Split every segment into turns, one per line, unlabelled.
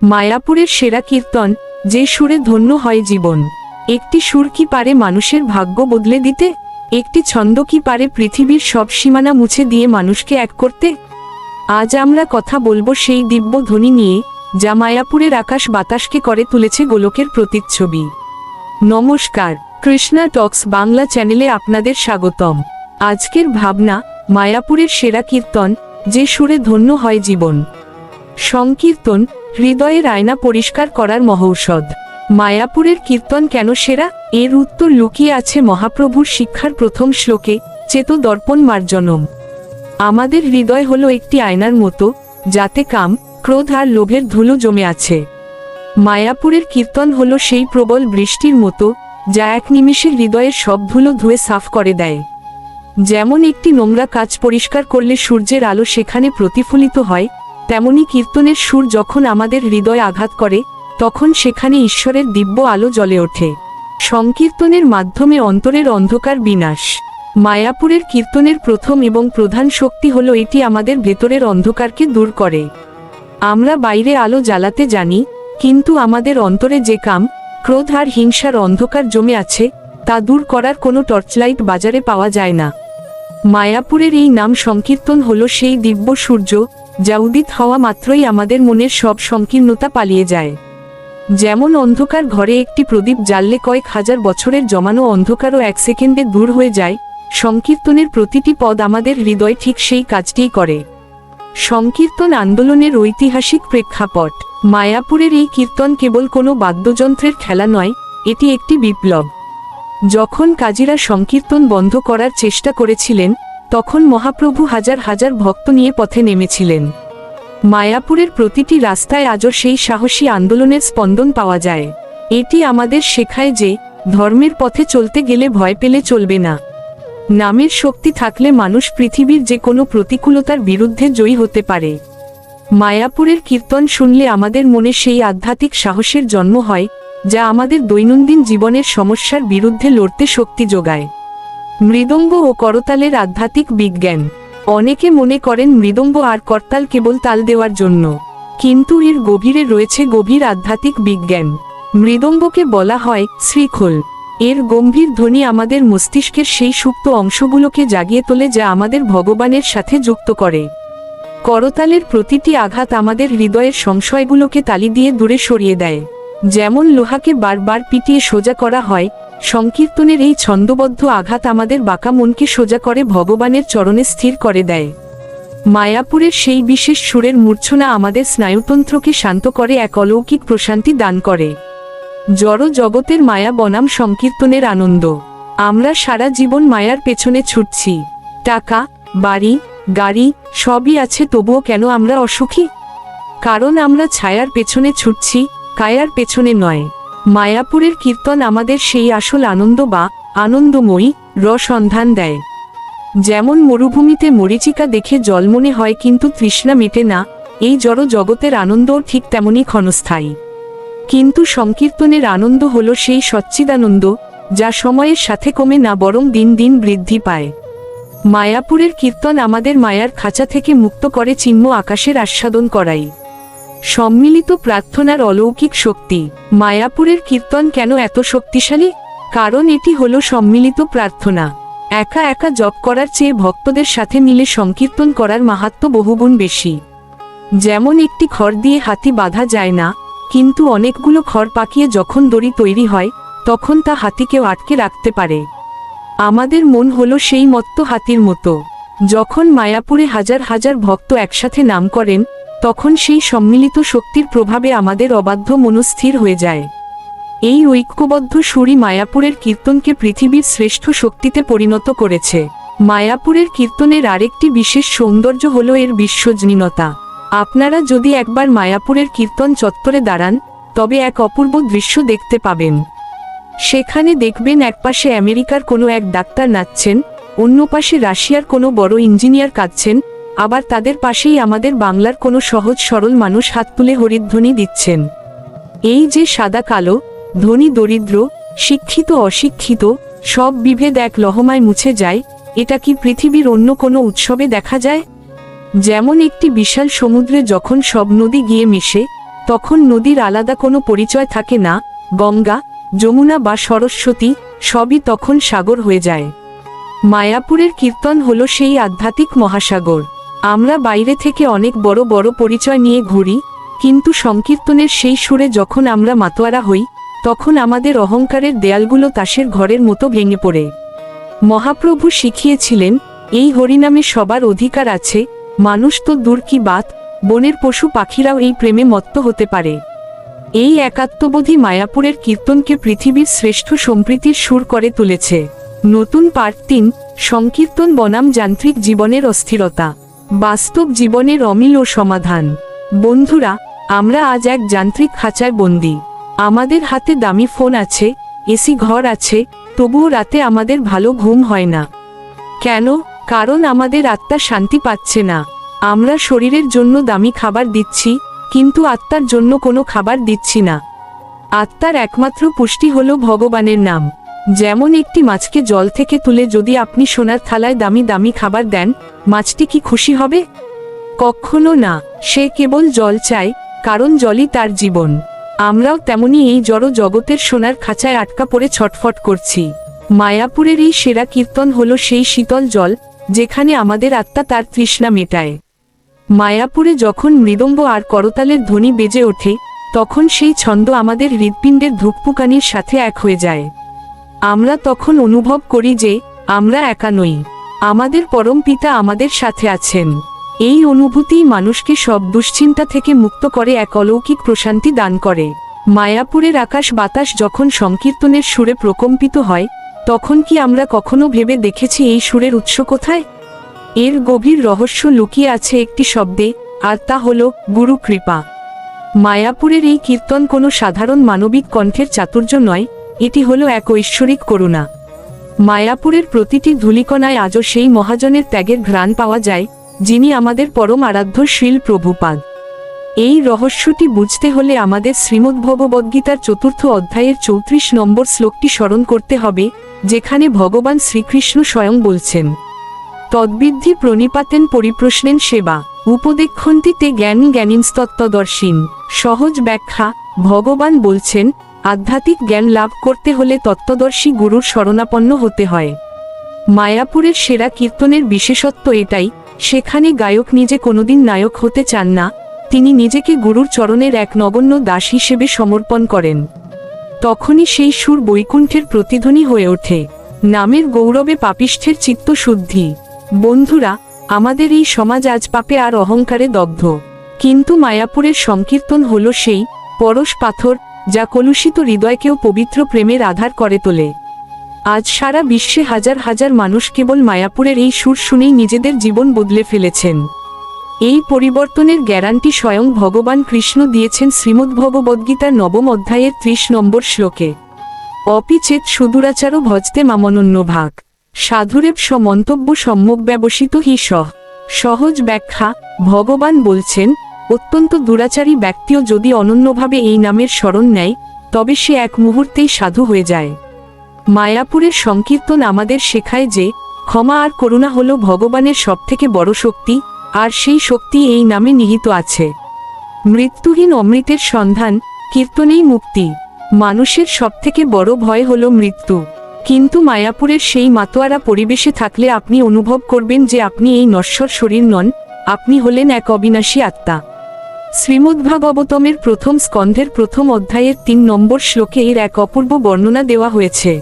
মায়াপুরের সেরা কীর্তন, যে সুরে ধন্য হয় জীবন। একটি সুর কি পারে মানুষের ভাগ্য বদলে দিতে? একটি ছন্দ কি পারে পৃথিবীর সব সীমানা মুছে দিয়ে মানুষকে এক করতে? আজ আমরা কথা বলবো সেই দিব্য ধ্বনি নিয়ে, যা মায়াপুরের আকাশ বাতাসকে করে তুলেছে গোলকের প্রতিচ্ছবি। নমস্কার, কৃষ্ণা টক্স বাংলা চ্যানেলে আপনাদের স্বাগতম। আজকের ভাবনা, মায়াপুরের সেরা কীর্তন, যে সুরে ধন্য হয় জীবন। সংকীর্তন, হৃদয়ের আয়না পরিষ্কার করার মহৌষধ। মায়াপুরের কীর্তন কেন সেরা? এর উত্তর লুকিয়ে আছে মহাপ্রভুর শিক্ষার প্রথম শ্লোকে, চেতো দর্পণ মার্জনম। আমাদের হৃদয় হলো একটি আয়নার মতো, যাতে কাম, ক্রোধ আর লোভের ধুলো জমে আছে। মায়াপুরের কীর্তন হলো সেই প্রবল বৃষ্টির মতো, যা এক নিমেষে হৃদয়ের সব ধুলো ধুয়ে সাফ করে দেয়। যেমন একটি নোংরা কাঁচ পরিষ্কার করলে সূর্যের আলো সেখানে প্রতিফলিত হয়, তেমনি কীর্তনের সুর যখন আমাদের হৃদয় আঘাত করে, তখন সেখানে ঈশ্বরের দিব্য আলো জ্বলে ওঠে। সংকীর্তনের মাধ্যমে অন্তরের অন্ধকার বিনাশ। মায়াপুরের কীর্তনের প্রথম এবং প্রধান শক্তি হলো এটি আমাদের ভেতরের অন্ধকারকে দূর করে। আমরা বাইরে আলো জ্বালাতে জানি, কিন্তু আমাদের অন্তরে যে কাম, ক্রোধ আর হিংসার অন্ধকার জমে আছে, তা দূর করার কোনো টর্চলাইট বাজারে পাওয়া যায় না। মায়াপুরের এই নাম সংকীর্তন হলো সেই দিব্য সূর্য, যা উদিত হওয়া মাত্রই আমাদের মনের সব সংকীর্ণতা পালিয়ে যায়। যেমন অন্ধকার ঘরে একটি প্রদীপ জ্বাললে কয়েক হাজার বছরের জমানো অন্ধকারও এক সেকেন্ডে দূর হয়ে যায়, সংকীর্তনের প্রতিটি পদ আমাদের হৃদয় ঠিক সেই কাজটিই করে। সংকীর্তন আন্দোলনের ঐতিহাসিক প্রেক্ষাপট। মায়াপুরের এই কীর্তন কেবল কোনো বাদ্যযন্ত্রের খেলা নয়, এটি একটি বিপ্লব। যখন কাজীরা সংকীর্তন বন্ধ করার চেষ্টা করেছিলেন, তখন মহাপ্রভু হাজার হাজার ভক্ত নিয়ে পথে নেমেছিলেন। মায়াপুরের প্রতিটি রাস্তায় আজও সেই সাহসী আন্দোলনের স্পন্দন পাওয়া যায়। এটি আমাদের শেখায় যে, ধর্মের পথে চলতে গেলে ভয় পেলে চলবে না। নামের শক্তি থাকলে মানুষ পৃথিবীর যে কোনো প্রতিকূলতার বিরুদ্ধে জয়ী হতে পারে। মায়াপুরের কীর্তন শুনলে আমাদের মনে সেই আধ্যাত্মিক সাহসের জন্ম হয়, যা আমাদের দৈনন্দিন জীবনের সমস্যার বিরুদ্ধে লড়তে শক্তি যোগায়। মৃদঙ্গ ও করতালের আধ্যাত্মিক বিজ্ঞান। অনেকে মনে করেন মৃদঙ্গ আর করতাল কেবল তাল দেওয়ার জন্য, কিন্তু এর গভীরে রয়েছে গভীর আধ্যাত্মিক বিজ্ঞান। মৃদঙ্গকে বলা হয় শ্রীখোল। এর গম্ভীর ধ্বনি আমাদের মস্তিষ্কের সেই সুপ্ত অংশগুলোকে জাগিয়ে তোলে, যা আমাদের ভগবানের সাথে যুক্ত করে। করতালের প্রতিটি আঘাত আমাদের হৃদয়ের সংশয়গুলোকে তালি দিয়ে দূরে সরিয়ে দেয়। যেমন লোহাকে বারবার পিটিয়ে সোজা করা হয়, সংকীর্তনের এই ছন্দবদ্ধ আঘাত আমাদের বাঁকা মনকে সোজা করে ভগবানের চরণে স্থির করে দেয়। মায়াপুরের সেই বিশেষ সুরের মূর্ছনা আমাদের স্নায়ুতন্ত্রকে শান্ত করে, এক অলৌকিক প্রশান্তি দান করে। জড় জগতের মায়া বনাম সংকীর্তনের আনন্দ। আমরা সারা জীবন মায়ার পেছনে ছুটছি। টাকা, বাড়ি, গাড়ি সবই আছে, তবুও কেন আমরা অসুখী? কারণ আমরা ছায়ার পেছনে ছুটছি, কায়ার পেছনে নয়। মায়াপুরের কীর্তন আমাদের সেই আসল আনন্দ বা আনন্দময়ী রসন্ধান দেয়। যেমন মরুভূমিতে মরীচিকা দেখে জল মনে হয় কিন্তু তৃষ্ণা মেটে না, এই জড় জগতের আনন্দও ঠিক তেমনই ক্ষণস্থায়ী। কিন্তু সংকীর্তনের আনন্দ হলো সেই সচ্চিদানন্দ, যা সময়ের সাথে কমে না, বরং দিন দিন বৃদ্ধি পায়। মায়াপুরের কীর্তন আমাদের মায়ার খাঁচা থেকে মুক্ত করে, চিন্ম আকাশের আস্বাদন করাই। সম্মিলিত প্রার্থনার অলৌকিক শক্তি। মায়াপুরের কীর্তন কেন এত শক্তিশালী? কারণ এটি হলো সম্মিলিত প্রার্থনা। একা একা জপ করার চেয়ে ভক্তদের সাথে মিলে সংকীর্তন করার মাহাত্ম্য বহুগুণ বেশি। যেমন একটি খড় দিয়ে হাতি বাঁধা যায় না, কিন্তু অনেকগুলো খড় পাকিয়ে যখন দড়ি তৈরি হয়, তখন তা হাতিকেও আটকে রাখতে পারে। আমাদের মন হলো সেই মত্ত হাতির মতো। যখন মায়াপুরে হাজার হাজার ভক্ত একসাথে নাম করেন, তখন সেই সম্মিলিত শক্তির প্রভাবে আমাদের অবাধ্য মনস্থির হয়ে যায়। এই ঐক্যবদ্ধ সুরই মায়াপুরের কীর্তনকে পৃথিবীর শ্রেষ্ঠ শক্তিতে পরিণত করেছে। মায়াপুরের কীর্তনের আরেকটি বিশেষ সৌন্দর্য হলো এর বিশ্বজনীনতা। আপনারা যদি একবার মায়াপুরের কীর্তন চত্বরে দাঁড়ান, তবে এক অপূর্ব দৃশ্য দেখতে পাবেন। সেখানে দেখবেন একপাশে আমেরিকার কোনো এক ডাক্তার নাচছেন, অন্য পাশে রাশিয়ার কোনো বড় ইঞ্জিনিয়ার কাঁদছেন, আবার তাদের পাশেই আমাদের বাংলার কোনো সহজ সরল মানুষ হাত তুলে হরিধ্বনি দিচ্ছেন। এই যে সাদা কালো, ধনী দরিদ্র, শিক্ষিত অশিক্ষিত, সব বিভেদ এক লহমায় মুছে যায়, এটা কি পৃথিবীর অন্য কোনো উৎসবে দেখা যায়? যেমন একটি বিশাল সমুদ্রে যখন সব নদী গিয়ে মিশে, তখন নদীর আলাদা কোনো পরিচয় থাকে না, গঙ্গা, যমুনা বা সরস্বতী সবই তখন সাগর হয়ে যায়। মায়াপুরের কীর্তন হলো সেই আধ্যাত্মিক মহাসাগর। আমরা বাইরে থেকে অনেক বড় বড় পরিচয় নিয়ে ঘুরি, কিন্তু সংকীর্তনের সেই সুরে যখন আমরা মাতোয়ারা হই, তখন আমাদের অহংকারের দেয়ালগুলো তাসের ঘরের মতো ভেঙে পড়ে। মহাপ্রভু শিখিয়েছিলেন, এই হরিনামে সবার অধিকার আছে, মানুষ তো দূর কি বাত, বনের পশু পাখিরাও এই প্রেমে মত্ত হতে পারে। এই একাত্মবোধী মায়াপুরের কীর্তনকে পৃথিবীর শ্রেষ্ঠ সম্প্রীতির সুর করে তুলেছে। নতুন পার্ট ৩, সংকীর্তন বনাম যান্ত্রিক জীবনের অস্থিরতা, বাস্তব জীবনের অমিল ও সমাধান। বন্ধুরা, আমরা আজ এক যান্ত্রিক খাঁচায় বন্দী। আমাদের হাতে দামি ফোন আছে, এসি ঘর আছে, তবুও রাতে আমাদের ভালো ঘুম হয় না। কেন? কারণ আমাদের আত্মা শান্তি পাচ্ছে না। আমরা শরীরের জন্য দামি খাবার দিচ্ছি, কিন্তু আত্মার জন্য কোনো খাবার দিচ্ছি না। আত্মার একমাত্র পুষ্টি হলো ভগবানের নাম। যেমন একটি মাছকে জল থেকে তুলে যদি আপনি সোনার থালায় দামি দামি খাবার দেন, মাছটি কি খুশি হবে? কখনো না। সে কেবল জল চায়, কারণ জলই তার জীবন। আমরাও তেমনি এই জড় জগতের সোনার খাঁচায় আটকা পড়ে ছটফট করছি। মায়াপুরের এই সেরা কীর্তন হলো সেই শীতল জল, যেখানে আমাদের আত্মা তার তৃষ্ণা মেটায়। মায়াপুরে যখন মৃদঙ্গ আর করতালের ধ্বনি বেজে ওঠে, তখন সেই ছন্দ আমাদের হৃৎপিণ্ডের ধুকপুকানির সাথে এক হয়ে যায়। আমরা তখন অনুভব করি যে আমরা একা নই, আমাদের পরম পিতা আমাদের সাথে আছেন। এই অনুভূতিই মানুষকে সব দুশ্চিন্তা থেকে মুক্ত করে, এক অলৌকিক প্রশান্তি দান করে। মায়াপুরের আকাশ বাতাস যখন সংকীর্তনের সুরে প্রকম্পিত হয়, তখন কি আমরা কখনো ভেবে দেখেছি এই সুরের উৎস কোথায়? এর গভীর রহস্য লুকিয়ে আছে একটি শব্দে, আর তা হল গুরু কৃপা। মায়াপুরের এই কীর্তন কোনো সাধারণ মানবিক কণ্ঠের চাতুর্য নয়, এটি হলো এক ঐশ্বরিক করুণা। মায়াপুরের প্রতিটি ধূলিকণায় আজও সেই মহাজনের ত্যাগের ঘ্রাণ পাওয়া যায়, যিনি আমাদের পরম আরাধ্য শ্রীল প্রভুপাদ। এই রহস্যটি বুঝতে হলে আমাদের শ্রীমদ্ভগবদ্গীতার ৪র্থ অধ্যায়ের ৩৪ নম্বর শ্লোকটি স্মরণ করতে হবে, যেখানে ভগবান শ্রীকৃষ্ণ স্বয়ং বলছেন, তদ্বিদ্ধি প্রণিপাতেন পরিপ্রশ্নেন সেবা উপদেক্ষন্তিতে জ্ঞান জ্ঞানীনস্তত্ত্বদর্শীন। সহজ ব্যাখ্যা, ভগবান বলছেন, আধ্যাত্মিক জ্ঞান লাভ করতে হলে তত্ত্বদর্শী গুরুর শরণাপন্ন হতে হয়। মায়াপুরের সেরা কীর্তনের বিশেষত্ব এটাই, সেখানে গায়ক নিজে কোনোদিন নায়ক হতে চান না, তিনি নিজেকে গুরুর চরণের এক নগণ্য দাস হিসেবে সমর্পণ করেন। তখনই সেই সুর বৈকুণ্ঠের প্রতিধ্বনি হয়ে ওঠে। নামের গৌরবে পাপিষ্ঠের চিত্ত শুদ্ধি। বন্ধুরা, আমাদের এই সমাজ আজ পাপে আর অহংকারে দগ্ধ, কিন্তু মায়াপুরের সংকীর্তন হলো সেই পরশ পাথর, যা কলুষিত হৃদয়কেও পবিত্র প্রেমের আধার করে তোলে। আজ সারা বিশ্বে হাজার হাজার মানুষ কেবল মায়াপুরের এই সুর শুনেই নিজেদের জীবন বদলে ফেলেছেন। এই পরিবর্তনের গ্যারান্টি স্বয়ং ভগবান কৃষ্ণ দিয়েছেন শ্রীমদ্ভগবদ্গীতার ৯ম অধ্যায়ের ৩০ নম্বর শ্লোকে। অপি চেত সুদূরাচারো ভজতে মামনন্য ভাগ সাধুরেব মন্তব্য সম্যক ব্যবসিত হি সহ। সহজ ব্যাখ্যা, ভগবান বলছেন, অত্যন্ত দুরাচারী ব্যক্তিও যদি অনন্যভাবে এই নামের স্মরণ নেয়, তবে সে এক মুহূর্তেই সাধু হয়ে যায়। মায়াপুরের সংকীর্তন আমাদের শেখায় যে ক্ষমা আর করুণা হলো ভগবানের সবথেকে বড় শক্তি, আর সেই শক্তি এই নামে নিহিত আছে। মৃত্যুহীন অমৃতের সন্ধান, কীর্তনেই মুক্তি। মানুষের সবথেকে বড় ভয় হলো মৃত্যু, কিন্তু মায়াপুরের সেই মাতোয়ারা পরিবেশে থাকলে আপনি অনুভব করবেন যে আপনি এই নশ্বর শরীর নন, আপনি হলেন এক অবিনাশী আত্মা। শ্রীমদ্ভাগবতমের প্রথম স্কন্ধের প্রথম অধ্যায়ের ৩ নম্বর শ্লোকে এর এক অপূর্ব বর্ণনা দেওয়া হয়েছে।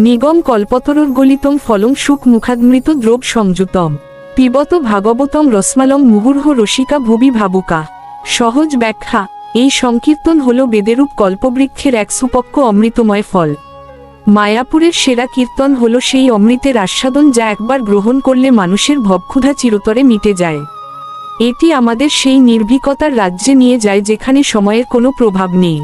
নিগম কল্পতরুর গলিতম ফলং সুখ মুখাদমৃত দ্রব সংযুতম পিবত ভাগবতম রসমালং মুহুর্হ রসিকা ভুবি ভাবুকা। সহজ ব্যাখ্যা, এই সংকীর্তন হল বেদেরূপ কল্পবৃক্ষের এক সুপক্ক অমৃতময় ফল। মায়াপুরের সেরা কীর্তন হল সেই অমৃতের আস্বাদন, যা একবার গ্রহণ করলে মানুষের ভবক্ষুধা চিরতরে মিটে যায়। এটি আমাদের সেই নির্ভীকতার রাজ্যে নিয়ে যায় যেখানে সময়ের কোনো প্রভাব নেই।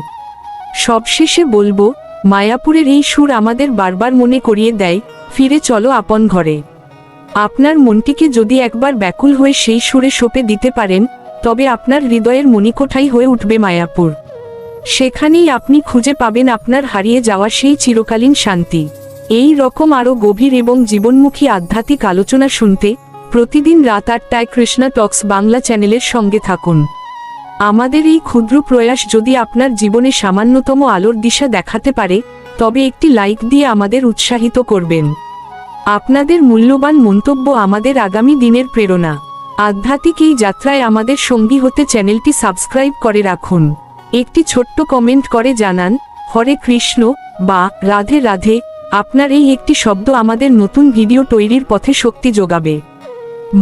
সবশেষে বলবো, মায়াপুরের এই সুর আমাদের বারবার মনে করিয়ে দেয়, ফিরে চলো আপন ঘরে। আপনার মনটিকে যদি একবার ব্যাকুল হয়ে সেই সুরে সঁপে দিতে পারেন, তবে আপনার হৃদয়ের মণিকোঠাই হয়ে উঠবে মায়াপুর। সেখানেই আপনি খুঁজে পাবেন আপনার হারিয়ে যাওয়া সেই চিরকালীন শান্তি। এই রকম আরও গভীর এবং জীবনমুখী আধ্যাত্মিক আলোচনা শুনতে প্রতিদিন রাত ৮টায় কৃষ্ণা টক্স বাংলা চ্যানেলের সঙ্গে থাকুন। আমাদের এই ক্ষুদ্র প্রয়াস যদি আপনার জীবনে সামান্যতম আলোর দিশা দেখাতে পারে, তবে একটি লাইক দিয়ে আমাদের উৎসাহিত করবেন। আপনাদের মূল্যবান মন্তব্য আমাদের আগামী দিনের প্রেরণা। আধ্যাত্মিক এই যাত্রায় আমাদের সঙ্গী হতে চ্যানেলটি সাবস্ক্রাইব করে রাখুন। একটি ছোট্ট কমেন্ট করে জানান, হরে কৃষ্ণ বা রাধে রাধে। আপনার এই একটি শব্দ আমাদের নতুন ভিডিও তৈরির পথে শক্তি যোগাবে।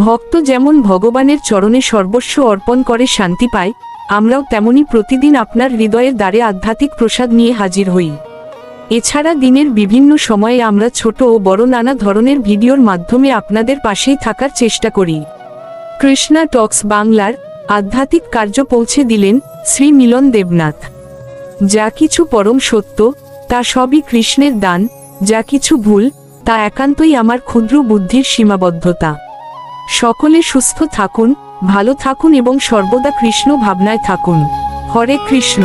ভক্ত যেমন ভগবানের চরণে সর্বস্ব অর্পণ করে শান্তি পায়, আমরাও তেমনি প্রতিদিন আপনার হৃদয়ের দ্বারে আধ্যাত্মিক প্রসাদ নিয়ে হাজির হই। এছাড়া দিনের বিভিন্ন সময়ে আমরা ছোট ও বড় নানা ধরনের ভিডিওর মাধ্যমে আপনাদের পাশেই থাকার চেষ্টা করি। কৃষ্ণা টক্স বাংলার আধ্যাত্মিক কার্য পৌঁছে দিলেন শ্রী মিলন দেবনাথ। যা কিছু পরম সত্য তা সবই কৃষ্ণের দান, যা কিছু ভুল তা একান্তই আমার ক্ষুদ্র বুদ্ধির সীমাবদ্ধতা। সকলে সুস্থ থাকুন, ভালো থাকুন এবং সর্বদা কৃষ্ণ ভাবনায় থাকুন। হরে কৃষ্ণ।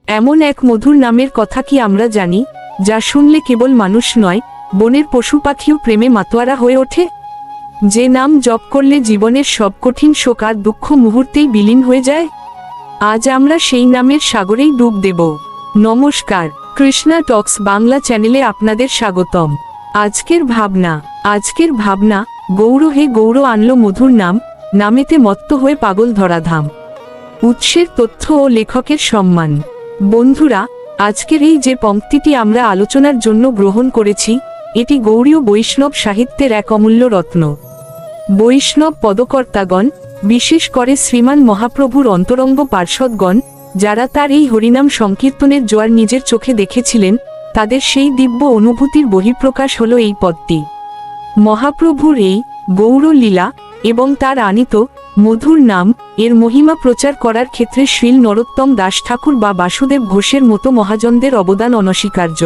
এমন এক মধুর নামের কথা কি আমরা জানি, যা শুনলে কেবল মানুষ নয়, বনের পশু পাখিও প্রেমে মাতোয়ারা হয়ে ওঠে? যে নাম জপ করলে জীবনের সব কঠিন শোক আর দুঃখ মুহূর্তেই বিলীন হয়ে যায়। আজ আমরা সেই নামের সাগরেই ডুব দেব। নমস্কার, কৃষ্ণা টক্স বাংলা চ্যানেলে আপনাদের স্বাগতম। আজকের ভাবনা, গৌর হে গৌর আনলো মধুর নাম, নামেতে মত্ত হয়ে পাগল ধরাধাম। উৎসের তথ্য ও লেখকের সম্মান। বন্ধুরা, আজকের এই যে পংক্তিটি আমরা আলোচনার জন্য গ্রহণ করেছি, এটি গৌড়ীয় বৈষ্ণব সাহিত্যের এক অমূল্য রত্ন। বৈষ্ণব পদকর্তাগণ, বিশেষ করে শ্রীমান মহাপ্রভুর অন্তরঙ্গ পার্ষদগণ, যারা তার এই হরিনাম সংকীর্তনের জোয়ার নিজের চোখে দেখেছিলেন, তাদের সেই দিব্য অনুভূতির বহিঃপ্রকাশ হল এই পদটি। মহাপ্রভুর এই গৌর লীলা এবং তার আনিত মধুর নাম এর মহিমা প্রচার করার ক্ষেত্রে শ্রীল নরোত্তম দাস ঠাকুর বা বাসুদেব ঘোষের মতো মহাজনদের অবদান অনস্বীকার্য।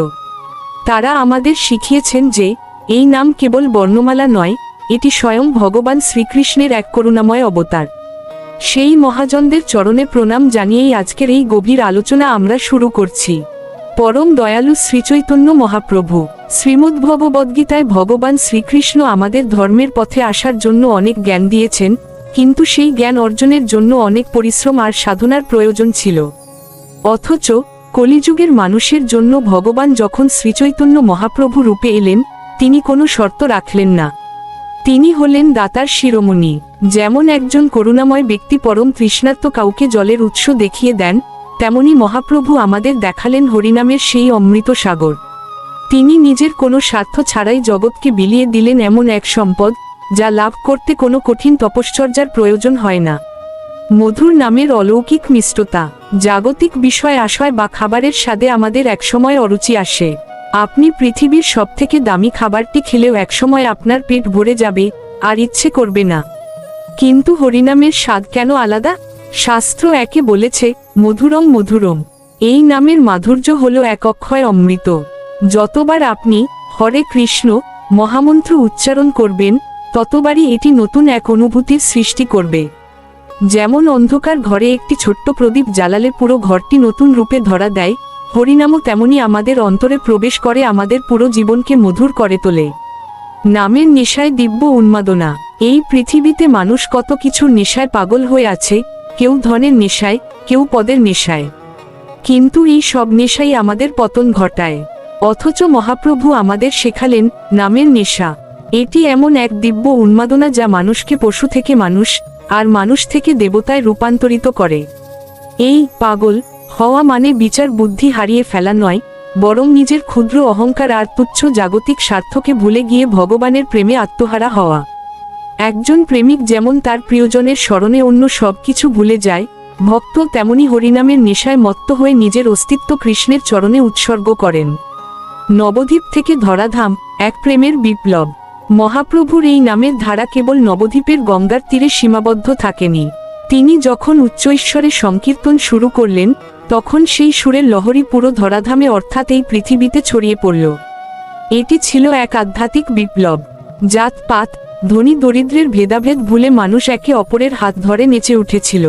তারা আমাদের শিখিয়েছেন যে এই নাম কেবল বর্ণমালা নয়, এটি স্বয়ং ভগবান শ্রীকৃষ্ণের এক করুণাময় অবতার। সেই মহাজনদের চরণে প্রণাম জানিয়েই আজকের এই গভীর আলোচনা আমরা শুরু করছি। পরম দয়ালু শ্রীচৈতন্য মহাপ্রভু। শ্রীমদ্ভগবদ্গীতায় ভগবান শ্রীকৃষ্ণ আমাদের ধর্মের পথে আসার জন্য অনেক জ্ঞান দিয়েছেন, কিন্তু সেই জ্ঞান অর্জনের জন্য অনেক পরিশ্রম আর সাধনার প্রয়োজন ছিল। অথচ কলিযুগের মানুষের জন্য ভগবান যখন শ্রীচৈতন্য মহাপ্রভু রূপে এলেন, তিনি কোনো শর্ত রাখলেন না। তিনি হলেন দাতার শিরোমণি। যেমন একজন করুণাময় ব্যক্তি পরম তৃষ্ণার্ত কাউকে জলের উৎস দেখিয়ে দেন, তেমনি মহাপ্রভু আমাদের দেখালেন হরিনামের সেই অমৃত সাগর। তিনি নিজের কোনো স্বার্থ ছাড়াই জগৎকে বিলিয়ে দিলেন এমন এক সম্পদ, যা লাভ করতে কোনো কঠিন তপশ্চর্যার প্রয়োজন হয় না। মধুর নামের অলৌকিক মিষ্টতা। জাগতিক বিষয় আশয় বা খাবারের স্বাদে আমাদের একসময় অরুচি আসে। আপনি পৃথিবীর সবথেকে দামি খাবারটি খেলেও একসময় আপনার পেট ভরে যাবে, আর ইচ্ছে করবে না। কিন্তু হরিনামের স্বাদ কেন আলাদা? শাস্ত্র একে বলেছে মধুরম মধুরম। এই নামের মাধুর্য হলো এক অক্ষয় অমৃত। যতবার আপনি হরে কৃষ্ণ মহামন্ত্র উচ্চারণ করবেন, ততবারই এটি নতুন এক অনুভূতির সৃষ্টি করবে। যেমন অন্ধকার ঘরে একটি ছোট্ট প্রদীপ জ্বালালে পুরো ঘরটি নতুন রূপে ধরা দেয়, হরিনামও তেমনি আমাদের অন্তরে প্রবেশ করে আমাদের পুরো জীবনকে মধুর করে তোলে। নামের নেশায় দিব্য উন্মাদনা। এই পৃথিবীতে মানুষ কত কিছুর নেশায় পাগল হয়ে আছে, কেউ ধনের নেশায়, কেউ পদের নেশায়। কিন্তু এই সব নেশাই আমাদের পতন ঘটায়। অথচ মহাপ্রভু আমাদের শেখালেন নামের নেশা। এটি এমন এক দিব্য উন্মাদনা যা মানুষকে পশু থেকে মানুষ আর মানুষ থেকে দেবতায় রূপান্তরিত করে। এই পাগল হওয়া মানে বিচার বুদ্ধি হারিয়ে ফেলা নয়, বরং নিজের ক্ষুদ্র অহংকার আর তুচ্ছ জাগতিক স্বার্থকে ভুলে গিয়ে ভগবানের প্রেমে আত্মহারা হওয়া। একজন প্রেমিক যেমন তার প্রিয়জনের স্মরণে অন্য সব কিছু ভুলে যায়, ভক্ত তেমনি হরিনামের নেশায় মত্ত হয়ে নিজের অস্তিত্ব কৃষ্ণের চরণে উৎসর্গ করেন। নবদ্বীপ থেকে ধরাধাম, এক প্রেমের বিপ্লব। মহাপ্রভুর এই নামের ধারা কেবল নবদ্বীপের গঙ্গার তীরে সীমাবদ্ধ থাকেনি। তিনি যখন উচ্চৈশ্বরে সংকীর্তন শুরু করলেন, তখন সেই সুরের লহরী পুরো ধরাধামে অর্থাৎ এই পৃথিবীতে ছড়িয়ে পড়ল। এটি ছিল এক আধ্যাত্মিক বিপ্লব। জাতপাত, ধনী দরিদ্রের ভেদাভেদ ভুলে মানুষ একে অপরের হাত ধরে নেচে উঠেছিল।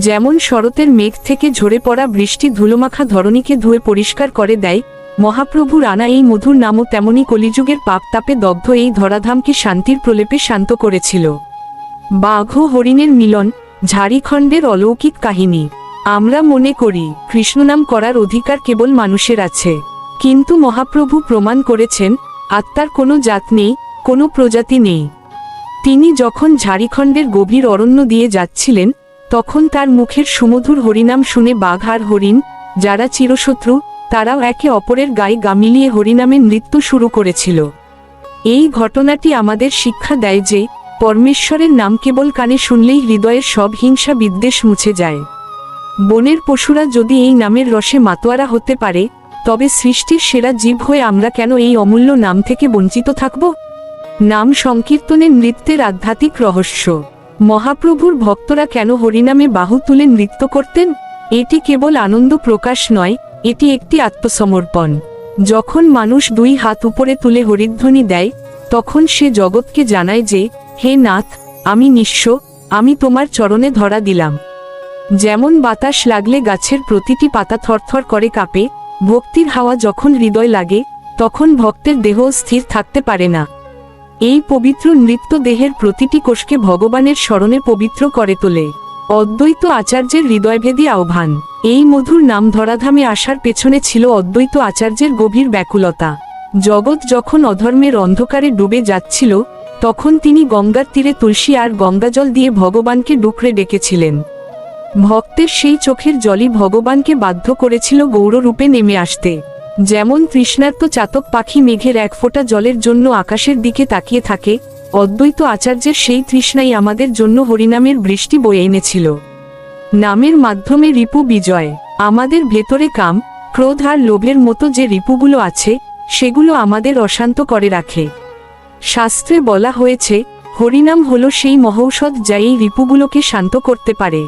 যেমন শরতের মেঘ থেকে ঝরে পড়া বৃষ্টি ধুলোমাখা ধরণীকে ধুয়ে পরিষ্কার করে দেয়, মহাপ্রভুর আনা এই মধুর নামও তেমনি কলিযুগের পাপ তাপে দগ্ধ এই ধরাধামকে শান্তির প্রলেপে শান্ত করেছিল। বাঘ ও হরিণের মিলন, ঝাড়খণ্ডের অলৌকিক কাহিনী। আমরা মনে করি কৃষ্ণনাম করার অধিকার কেবল মানুষের আছে, কিন্তু মহাপ্রভু প্রমাণ করেছেন আত্মার কোনো জাত নেই, কোনো প্রজাতি নেই। তিনি যখন ঝাড়খণ্ডের গভীর অরণ্য দিয়ে যাচ্ছিলেন, তখন তার মুখের সুমধুর হরিনাম শুনে বাঘ আর হরিণ, যারা চিরশত্রু, তারাও একে অপরের গায়ে গা মিলিয়ে হরিনামে নৃত্য শুরু করেছিল। এই ঘটনাটি আমাদের শিক্ষা দেয় যে পরমেশ্বরের নাম কেবল কানে শুনলেই হৃদয়ের সব হিংসা বিদ্বেষ মুছে যায়। বনের পশুরা যদি এই নামের রসে মাতোয়ারা হতে পারে, তবে সৃষ্টির সেরা জীব হয়ে আমরা কেন এই অমূল্য নাম থেকে বঞ্চিত থাকব? নাম সংকীর্তনের নৃত্যের আধ্যাত্মিক রহস্য। মহাপ্রভুর ভক্তরা কেন হরিনামে বাহু তুলে নৃত্য করতেন? এটি কেবল আনন্দ প্রকাশ নয়, এটি একটি আত্মসমর্পণ। যখন মানুষ দুই হাত উপরে তুলে হরিধ্বনি দেয়, তখন সে জগৎকে জানায় যে, হে নাথ, আমি নিঃস্ব, আমি তোমার চরণে ধরা দিলাম। যেমন বাতাস লাগলে গাছের প্রতিটি পাতা থরথর করে কাঁপে, ভক্তির হাওয়া যখন হৃদয় লাগে, তখন ভক্তের দেহ স্থির থাকতে পারে না। এই পবিত্র নৃত্য দেহের প্রতিটি কোষকে ভগবানের স্মরণে পবিত্র করে তোলে। অদ্বৈত আচার্যের হৃদয়ভেদী আহ্বান। এই মধুর নাম ধরাধামে আসার পেছনে ছিল অদ্বৈত আচার্যের গভীর ব্যাকুলতা। জগৎ যখন অধর্মের অন্ধকারে ডুবে যাচ্ছিল, তখন তিনি গঙ্গার তীরে তুলসী আর গঙ্গাজল দিয়ে ভগবানকে ডুকরে ডেকেছিলেন। ভক্তের সেই চোখের জলই ভগবানকে বাধ্য করেছিল গৌররূপে নেমে আসতে। যেমন তৃষ্ণার্ত চাতক পাখি মেঘের এক ফোঁটা জলের জন্য আকাশের দিকে তাকিয়ে থাকে, অদ্বৈত আচার্যের সেই তৃষ্ণাই আমাদের জন্য হরিনামের বৃষ্টি বয়ে এনেছিল। নামের মাধ্যমে রিপু বিজয়। আমাদের ভেতরে কাম, ক্রোধ আর লোভের মতো যে রিপুগুলো আছে, সেগুলো আমাদের অশান্ত করে রাখে। শাস্ত্রে বলা হয়েছে, হরিনাম হলো সেই মহৌষধ যা এই রিপুগুলোকে শান্ত করতে পারে।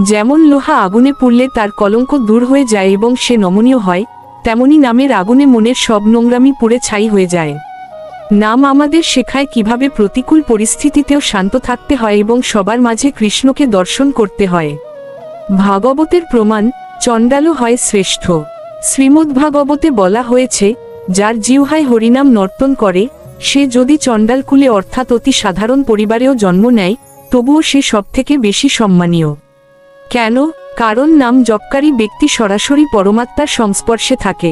যেমন লোহা আগুনে পুড়লে তার কলঙ্ক দূর হয়ে যায় এবং সে নমনীয় হয়, তেমনি নামের আগুনে মনের সব নোংরামি পুড়ে ছাই হয়ে যায়। নাম আমাদের শেখায় কিভাবে প্রতিকূল পরিস্থিতিতেও শান্ত থাকতে হয় এবং সবার মাঝে কৃষ্ণকে দর্শন করতে হয়। ভাগবতের প্রমাণ, চণ্ডালও হয় শ্রেষ্ঠ। শ্রীমদ্ভাগবতে বলা হয়েছে, যার জিহ্বায় হরিনাম নর্তন করে, সে যদি চণ্ডালকুলে অর্থাৎ অতি সাধারণ পরিবারেও জন্ম নেয়, তবুও সে সবথেকে বেশি সম্মানীয়। কেন? কারণ নাম জপকারী ব্যক্তি সরাসরি পরমাত্মার সংস্পর্শে থাকে।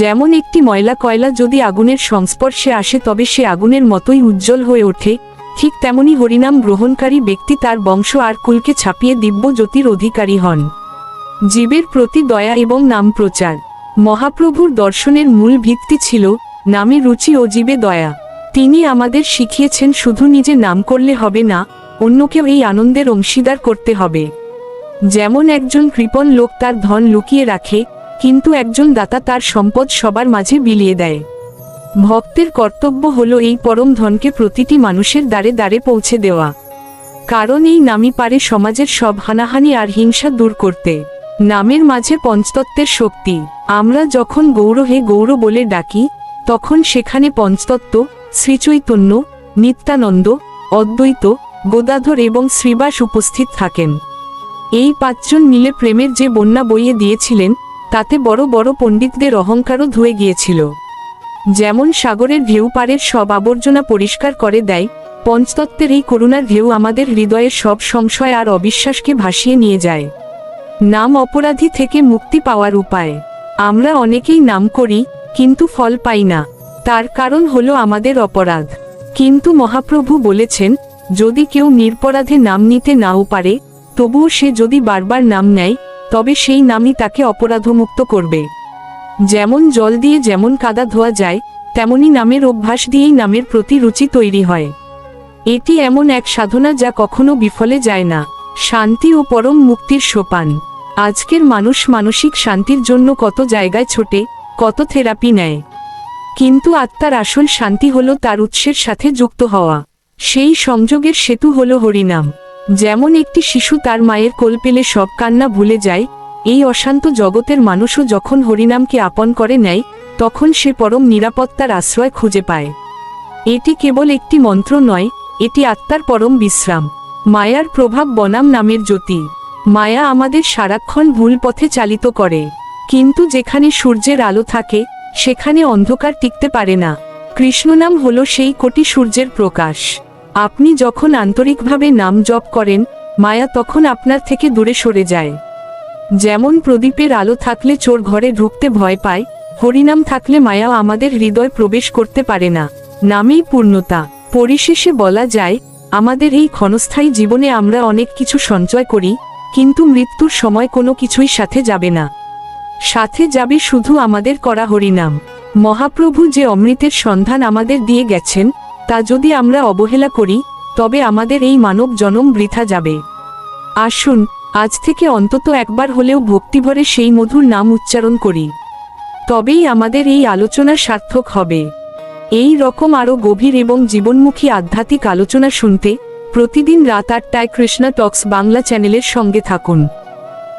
যেমন একটি ময়লা কয়লা যদি আগুনের সংস্পর্শে আসে তবে সে আগুনের মতোই উজ্জ্বল হয়ে ওঠে, ঠিক তেমনি হরিনাম গ্রহণকারী ব্যক্তি তার বংশ আর কুলকে ছাপিয়ে দিব্য জ্যোতির অধিকারী হন। জীবের প্রতি দয়া এবং নাম প্রচার। মহাপ্রভুর দর্শনের মূল ভিত্তি ছিল নামে রুচি ও জীবে দয়া। তিনি আমাদের শিখিয়েছেন শুধু নিজে নাম করলে হবে না, অন্যকেও এই আনন্দের অংশীদার করতে হবে। যেমন একজন কৃপণ লোক তার ধন লুকিয়ে রাখে, কিন্তু একজন দাতা তার সম্পদ সবার মাঝে বিলিয়ে দেয়। ভক্তের কর্তব্য হলো এই পরম ধনকে প্রতিটি মানুষের দ্বারে দ্বারে পৌঁছে দেওয়া। কারণ এই নামই পারে সমাজের সব হানাহানি আর হিংসা দূর করতে। নামের মাঝে পঞ্চতত্ত্বের শক্তি। আমরা যখন গৌর হে গৌর বলে ডাকি, তখন সেখানে পঞ্চতত্ত্ব, শ্রীচৈতন্য, নিত্যানন্দ, অদ্বৈত, গদাধর এবং শ্রীবাস উপস্থিত থাকেন। এই পাঁচজন মিলে প্রেমের যে বন্যা বইয়ে দিয়েছিলেন, তাতে বড় বড় পণ্ডিতদের অহংকারও ধুয়ে গিয়েছিল। যেমন সাগরের ঢেউ পাড়ের সব আবর্জনা পরিষ্কার করে দেয়, পঞ্চতত্ত্বের এই করুণার ঢেউ আমাদের হৃদয়ের সব সংশয় আর অবিশ্বাসকে ভাসিয়ে নিয়ে যায়। নাম অপরাধী থেকে মুক্তি পাওয়ার উপায়। আমরা অনেকেই নাম করি, কিন্তু ফল পাই না। তার কারণ হলো আমাদের অপরাধ। কিন্তু মহাপ্রভু বলেছেন, যদি কেউ নিরপরাধে নাম নিতে নাও পারে, তবুও সে যদি বারবার নাম নেয়, তবে সেই নামই তাকে অপরাধমুক্ত করবে। যেমন জল দিয়ে যেমন কাদা ধোয়া যায়, তেমনি নামের অভ্যাস দিয়েই নামের প্রতি রুচি তৈরি হয়। এটি এমন এক সাধনা যা কখনো বিফলে যায় না। শান্তি ও পরম মুক্তির সোপান। আজকের মানুষ মানসিক শান্তির জন্য কত জায়গায় ছোটে, কত থেরাপি নেয়, কিন্তু আত্মার আসল শান্তি হলো তার উৎসের সাথে যুক্ত হওয়া। সেই সংযোগের সেতু হলো হরিনাম। যেমন একটি শিশু তার মায়ের কোল পেলে সব কান্না ভুলে যায়, এই অশান্ত জগতের মানুষও যখন হরিনামকে আপন করে নেয়, তখন সে পরম নিরাপত্তার আশ্রয় খুঁজে পায়। এটি কেবল একটি মন্ত্র নয়, এটি আত্মার পরম বিশ্রাম। মায়ার প্রভাব বনাম নামের জ্যোতি। মায়া আমাদের সারাক্ষণ ভুল পথে চালিত করে, কিন্তু যেখানে সূর্যের আলো থাকে, সেখানে অন্ধকার টিকতে পারে না। কৃষ্ণনাম হলো সেই কোটি সূর্যের প্রকাশ। আপনি যখন আন্তরিকভাবে নাম জপ করেন, মায়া তখন আপনার থেকে দূরে সরে যায়। যেমন প্রদীপের আলো থাকলে চোর ঘরে ঢুকতে ভয় পায়, হরিনাম থাকলে মায়াও আমাদের হৃদয় প্রবেশ করতে পারে না। নামেই পূর্ণতা। পরিশেষে বলা যায়, আমাদের এই ক্ষণস্থায়ী জীবনে আমরা অনেক কিছু সঞ্চয় করি, কিন্তু মৃত্যুর সময় কোনো কিছুই সাথে যাবে না। সাথে যাবে শুধু আমাদের করা হরিনাম। মহাপ্রভু যে অমৃতের সন্ধান আমাদের দিয়ে গেছেন, তা যদি আমরা অবহেলা করি, তবে আমাদের এই মানব জনম বৃথা যাবে। আসুন, আজ থেকে অন্তত একবার হলেও ভক্তিভরে সেই মধুর নাম উচ্চারণ করি। তবেই আমাদের এই আলোচনা সার্থক হবে। এই রকম আরও গভীর এবং জীবনমুখী আধ্যাত্মিক আলোচনা শুনতে প্রতিদিন রাত 8টায় কৃষ্ণা টক্স বাংলা চ্যানেলের সঙ্গে থাকুন।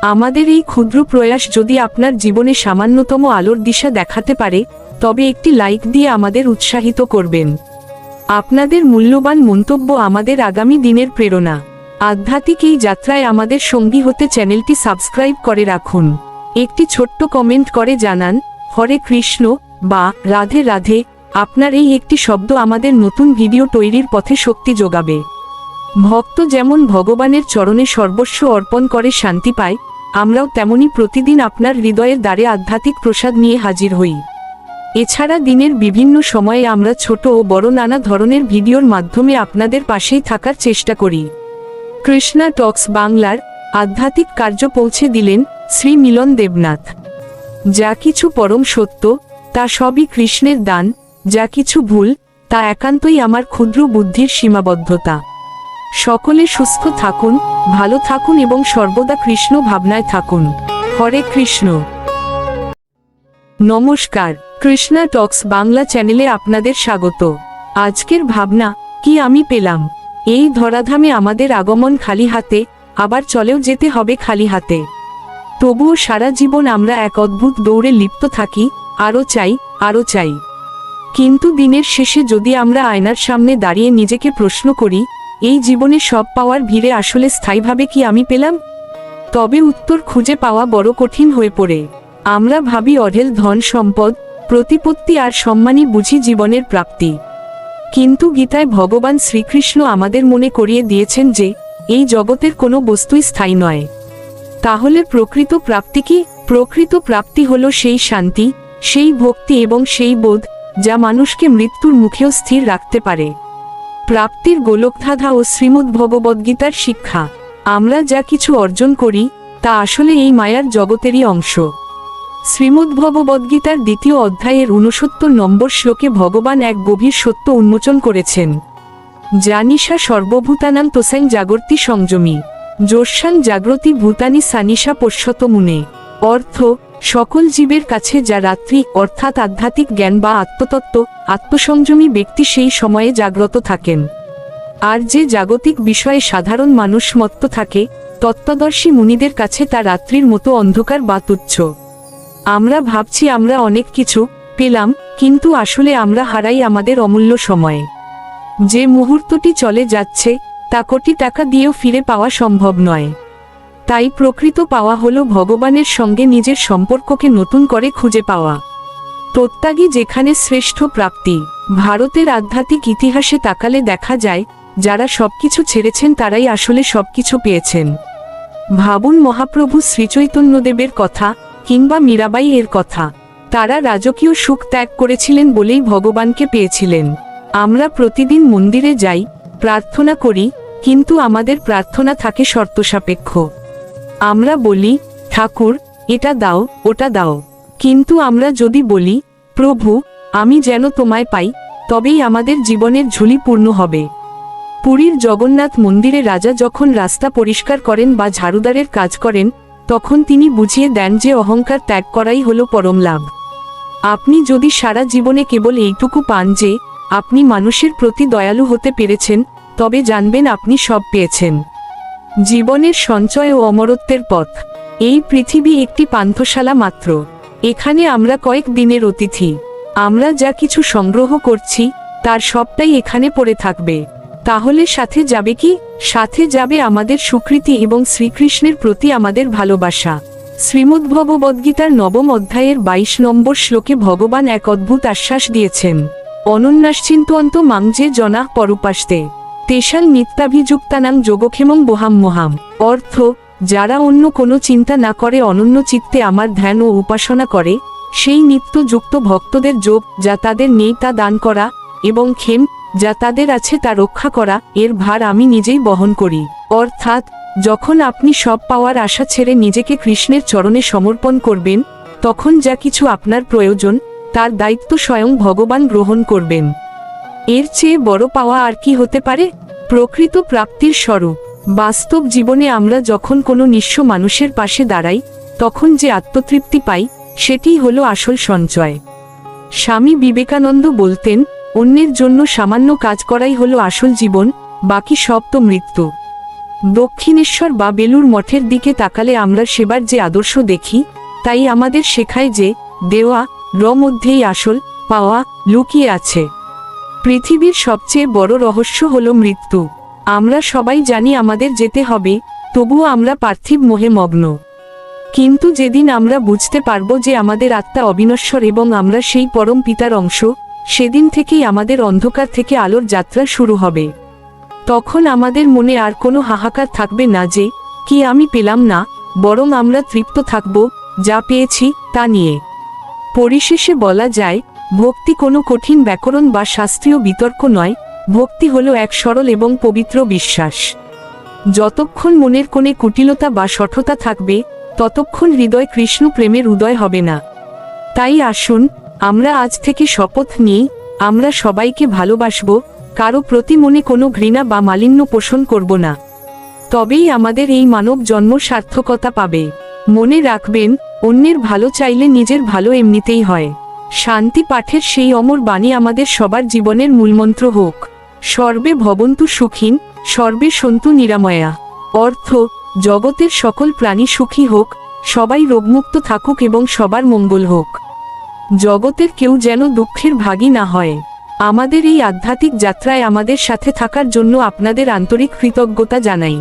আমাদের এই ক্ষুদ্র প্রয়াস যদি আপনার জীবনে সামান্যতম আলোর দিশা দেখাতে পারে, তবে একটি লাইক দিয়ে আমাদের উৎসাহিত করবেন। আপনাদের মূল্যবান মন্তব্য আমাদের আগামী দিনের প্রেরণা। আধ্যাত্মিক এই যাত্রায় আমাদের সঙ্গী হতে চ্যানেলটি সাবস্ক্রাইব করে রাখুন। একটি ছোট্ট কমেন্ট করে জানান, হরে কৃষ্ণ বা রাধে রাধে। আপনার এই একটি শব্দ আমাদের নতুন ভিডিও তৈরির পথে শক্তি যোগাবে। ভক্ত যেমন ভগবানের চরণে সর্বস্ব অর্পণ করে শান্তি পায়, আমরাও তেমনি প্রতিদিন আপনার হৃদয়ের দ্বারে আধ্যাত্মিক প্রসাদ নিয়ে হাজির হই। এছাড়া দিনের বিভিন্ন সময়ে আমরা ছোট ও বড় নানা ধরনের ভিডিওর মাধ্যমে আপনাদের পাশেই থাকার চেষ্টা করি। কৃষ্ণা টক্স বাংলার আধ্যাত্মিক কার্য পৌঁছে দিলেন শ্রী মিলন দেবনাথ। যা কিছু পরম সত্য, তা সবই কৃষ্ণের দান। যা কিছু ভুল, তা একান্তই আমার ক্ষুদ্র বুদ্ধির সীমাবদ্ধতা। সকলে সুস্থ থাকুন, ভালো থাকুন এবং সর্বদা কৃষ্ণ ভাবনায় থাকুন। হরে কৃষ্ণ। নমস্কার, কৃষ্ণা টক্স বাংলা চ্যানেলে আপনাদের স্বাগত। আজকের ভাবনা, কি আমি পেলাম। এই ধরাধামে আমাদের আগমন খালি হাতে, আবার চলেও যেতে হবে খালি হাতে। তবুও সারা জীবন আমরা এক অদ্ভুত দৌড়ে লিপ্ত থাকি, আরও চাই, আরও চাই। কিন্তু দিনের শেষে যদি আমরা আয়নার সামনে দাঁড়িয়ে নিজেকে প্রশ্ন করি, এই জীবনে সব পাওয়ার ভিড়ে আসলে স্থায়ীভাবে কি আমি পেলাম, তবে উত্তর খুঁজে পাওয়া বড় কঠিন হয়ে পড়ে। আমরা ভাবি অঢেল ধন সম্পদ, প্রতিপত্তি আর সম্মানই বুঝি জীবনের প্রাপ্তি। কিন্তু গীতায় ভগবান শ্রীকৃষ্ণ আমাদের মনে করিয়ে দিয়েছেন যে এই জগতের কোনো বস্তুই স্থায়ী নয়। তাহলে প্রকৃত প্রাপ্তি কি? প্রকৃত প্রাপ্তি হলো সেই শান্তি, সেই ভক্তি এবং সেই বোধ, যা মানুষকে মৃত্যুর মুখেও স্থির রাখতে পারে। প্রাপ্তির গোলকধাঁধা ও শ্রীমদ্ভগবদ্গীতার শিক্ষা। আমরা যা কিছু অর্জন করি, তা আসলে এই মায়ার জগতেরই অংশ। শ্রীমদ্ভগবদ্গীতার 2য় অধ্যায়ের 69 নম্বর শ্লোকে ভগবান এক গভীর সত্য উন্মোচন করেছেন। জানিষা সর্বভূতানাং তোসাং জাগর্তি সংযমী, যোস্যাং জাগ্রতি ভূতানি সানিশা পশ্যত মুনে। অর্থ, সকল জীবের কাছে যা রাত্রি অর্থাৎ আধ্যাত্মিক জ্ঞান বা আত্মতত্ত্ব, আত্মসংযমী ব্যক্তি সেই সময়ে জাগ্রত থাকেন। আর যে জাগতিক বিষয়ে সাধারণ মানুষ মত্ত থাকে, তত্ত্বদর্শী মুনিদের কাছে তা রাত্রির মতো অন্ধকার বা তুচ্ছ। আমরা ভাবছি আমরা অনেক কিছু পেলাম, কিন্তু আসলে আমরা হারাই আমাদের অমূল্য সময়ে। যে মুহূর্তটি চলে যাচ্ছে, তা কোটি টাকা দিয়েও ফিরে পাওয়া সম্ভব নয়। তাই প্রকৃত পাওয়া হলো ভগবানের সঙ্গে নিজের সম্পর্ককে নতুন করে খুঁজে পাওয়া। তত্ত্বাগী যেখানে শ্রেষ্ঠ প্রাপ্তি। ভারতের আধ্যাত্মিক ইতিহাসে তাকালে দেখা যায়, যারা সবকিছু ছেড়েছেন তারাই আসলে সবকিছু পেয়েছেন। ভাবুন মহাপ্রভু শ্রীচৈতন্যদেবের কথা, কিংবা মীরাবাই এর কথা। তারা রাজকীয় সুখ ত্যাগ করেছিলেন বলেই ভগবানকে পেয়েছিলেন। আমরা প্রতিদিন মন্দিরে যাই, প্রার্থনা করি, কিন্তু আমাদের প্রার্থনা থাকে শর্তসাপেক্ষ। আমরা বলি, ঠাকুর এটা দাও, ওটা দাও। কিন্তু আমরা যদি বলি, প্রভু আমি যেন তোমায় পাই, তবেই আমাদের জীবনের ঝুলি পূর্ণ হবে। পুরীর জগন্নাথ মন্দিরে রাজা যখন রাস্তা পরিষ্কার করেন বা ঝাড়ুদারের কাজ করেন, তখন তিনি বুঝিয়ে দেন যে অহংকার ত্যাগ করাই হলো পরম লাভ। আপনি যদি সারা জীবনে কেবল এইটুকু পান যে আপনি মানুষের প্রতি দয়ালু হতে পেরেছেন, তবে জানবেন আপনি সব পেয়েছেন। জীবনের সঞ্চয় ও অমরত্বের পথ। এই পৃথিবী একটি পান্থশালা মাত্র। এখানে আমরা কয়েক দিনের অতিথি। আমরা যা কিছু সংগ্রহ করছি, তার সবটাই এখানে পড়ে থাকবে। তাহলে সাথে যাবে কি? সাথে যাবে আমাদের স্বীকৃতি এবং শ্রীকৃষ্ণের প্রতি আমাদের ভালোবাসা। শ্রীমদ্ভগবদ্গীতার 9ম অধ্যায়ের 22 নম্বর শ্লোকে ভগবান এক অদ্ভুত আশ্বাস দিয়েছেন। অনন্যাশ্চিন্তয়ন্ত মাং যে জনাঃ পরুপাস্তে। তেষাল নিত্যাভিযুক্তানাং যোগক্ষেমং বহাম্যহাম। অর্থ, যারা অন্য কোনো চিন্তা না করে অনন্য চিত্তে আমার ধ্যান ও উপাসনা করে, সেই নিত্যযুক্ত ভক্তদের যোগ যা তাদের নেই তা দান করা, এবং ক্ষেম যা তাদের আছে তা রক্ষা করা, এর ভার আমি নিজেই বহন করি। অর্থাৎ, যখন আপনি সব পাওয়ার আশা ছেড়ে নিজেকে কৃষ্ণের চরণে সমর্পণ করবেন, তখন যা কিছু আপনার প্রয়োজন তার দায়িত্ব স্বয়ং ভগবান গ্রহণ করবেন। এর চেয়ে বড় পাওয়া আর কি হতে পারে? প্রকৃত প্রাপ্তির স্বরূপ। বাস্তব জীবনে আমরা যখন কোনো নিঃস্ব মানুষের পাশে দাঁড়াই, তখন যে আত্মতৃপ্তি পাই, সেটিই হলো আসল সঞ্চয়। স্বামী বিবেকানন্দ বলতেন, অন্যের জন্য সামান্য কাজ করাই হলো আসল জীবন, বাকি সব তো মৃত্যু। দক্ষিণেশ্বর বা বেলুর মঠের দিকে তাকালে আমরা সেবার যে আদর্শ দেখি, তাই আমাদের শেখায় যে দেওয়া মধ্যেই আসল পাওয়া লুকিয়ে আছে। পৃথিবীর সবচেয়ে বড় রহস্য হলো মৃত্যু। আমরা সবাই জানি আমাদের যেতে হবে, তবুও আমরা পার্থিব মোহে মগ্ন। কিন্তু যেদিন আমরা বুঝতে পারব যে আমাদের আত্মা অবিনশ্বর এবং আমরা সেই পরম পিতার অংশ, সেদিন থেকেই আমাদের অন্ধকার থেকে আলোর যাত্রা শুরু হবে। তখন আমাদের মনে আর কোনো হাহাকার থাকবে না যে কি আমি পেলাম না, বরং আমরা তৃপ্ত থাকব যা পেয়েছি তা নিয়ে। পরিশেষে বলা যায়, ভক্তি কোনো কঠিন ব্যাকরণ বা শাস্ত্রীয় বিতর্ক নয়, ভক্তি হলো এক সরল এবং পবিত্র বিশ্বাস। যতক্ষণ মনের কোণে কুটিলতা বা শঠতা থাকবে, ততক্ষণ হৃদয় কৃষ্ণ প্রেমের উদয় হবে না। তাই আসুন, আমরা আজ থেকে শপথ নিই, আমরা সবাইকে ভালোবাসব, কারো প্রতি মনে কোনো ঘৃণা বা মালিন্য পোষণ করব না। তবেই আমাদের এই মানব জন্ম সার্থকতা পাবে। মনে রাখবেন, অন্যের ভালো চাইলে নিজের ভালো এমনিতেই হয়। শান্তি পাঠের সেই অমর বাণী আমাদের সবার জীবনের মূলমন্ত্র হোক। সর্বে ভবন্তু সুখীন, সর্বে সন্তু নিরাময়া। অর্থ, জগতের সকল প্রাণী সুখী হোক, সবাই রোগমুক্ত থাকুক এবং সবার মঙ্গল হোক। জগতের কেউ যেন দুঃখের ভাগী না হয়। আমাদের এই আধ্যাত্মিক যাত্রায় আমাদের সাথে থাকার জন্য আপনাদের আন্তরিক কৃতজ্ঞতা জানাই।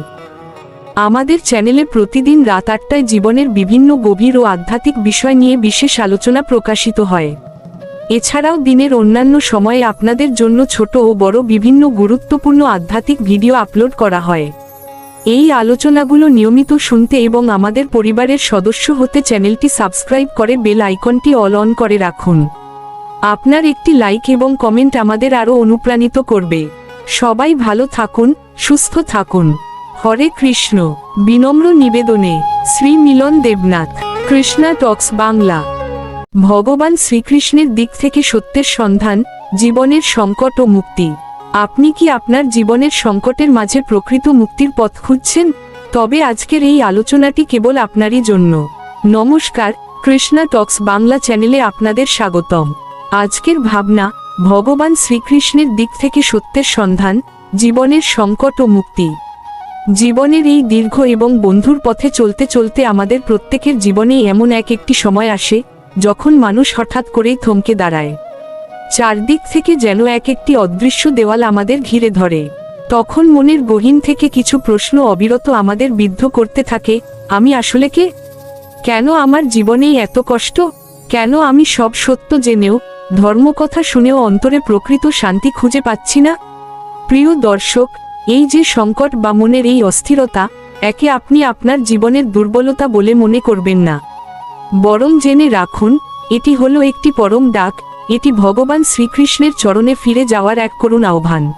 আমাদের চ্যানেলে প্রতিদিন রাত ৮টায় জীবনের বিভিন্ন গভীর ও আধ্যাত্মিক বিষয় নিয়ে বিশেষ আলোচনা প্রকাশিত হয়। এছাড়াও দিনের অন্যান্য সময়ে আপনাদের জন্য ছোট ও বড় বিভিন্ন গুরুত্বপূর্ণ আধ্যাত্মিক ভিডিও আপলোড করা হয়। এই আলোচনাগুলো নিয়মিত শুনতে এবং আমাদের পরিবারের সদস্য হতে চ্যানেলটি সাবস্ক্রাইব করে বেল আইকনটি অন করে রাখুন। আপনার একটি লাইক এবং কমেন্ট আমাদের আরও অনুপ্রাণিত করবে। সবাই ভালো থাকুন, সুস্থ থাকুন। হরে কৃষ্ণ। বিনম্র নিবেদনে, শ্রী মিলন দেবনাথ, কৃষ্ণা টক্স বাংলা। ভগবান শ্রীকৃষ্ণের দিক থেকে সত্যের সন্ধান, জীবনের সংকট ও মুক্তি। আপনি কি আপনার জীবনের সংকটের মাঝে প্রকৃত মুক্তির পথ খুঁজছেন? তবে আজকের এই আলোচনাটি কেবল আপনারই জন্য। নমস্কার, কৃষ্ণা টক্স বাংলা চ্যানেলে আপনাদের স্বাগতম। আজকের ভাবনা, ভগবান শ্রীকৃষ্ণের দিক থেকে সত্যের সন্ধান, জীবনের সংকট ও মুক্তি। জীবনের এই দীর্ঘ এবং বন্ধুর পথে চলতে চলতে আমাদের প্রত্যেকের জীবনে এমন একটি সময় আসে, যখন মানুষ হঠাৎ করেই থমকে দাঁড়ায়। চারদিক থেকে যেন একটি অদৃশ্য দেওয়াল আমাদের ঘিরে ধরে। তখন মনের গহীন থেকে কিছু প্রশ্ন অবিরত আমাদের বিদ্ধ করতে থাকে, আমি আসলে কে? কেন আমার জীবনেই এত কষ্ট? কেন আমি সব সত্য জেনেও, ধর্মকথা শুনেও অন্তরে প্রকৃত শান্তি খুঁজে পাচ্ছি না? প্রিয় দর্শক, এই যে সংকট বা মনের এই অস্থিরতা, একে আপনি আপনার জীবনের দুর্বলতা বলে মনে করবেন না। বরং জেনে রাখুন, এটি হলো একটি পরম ডাক, এটি ভগবান শ্রীকৃষ্ণের চরণে ফিরে যাওয়ার এক করুণ আহ্বান।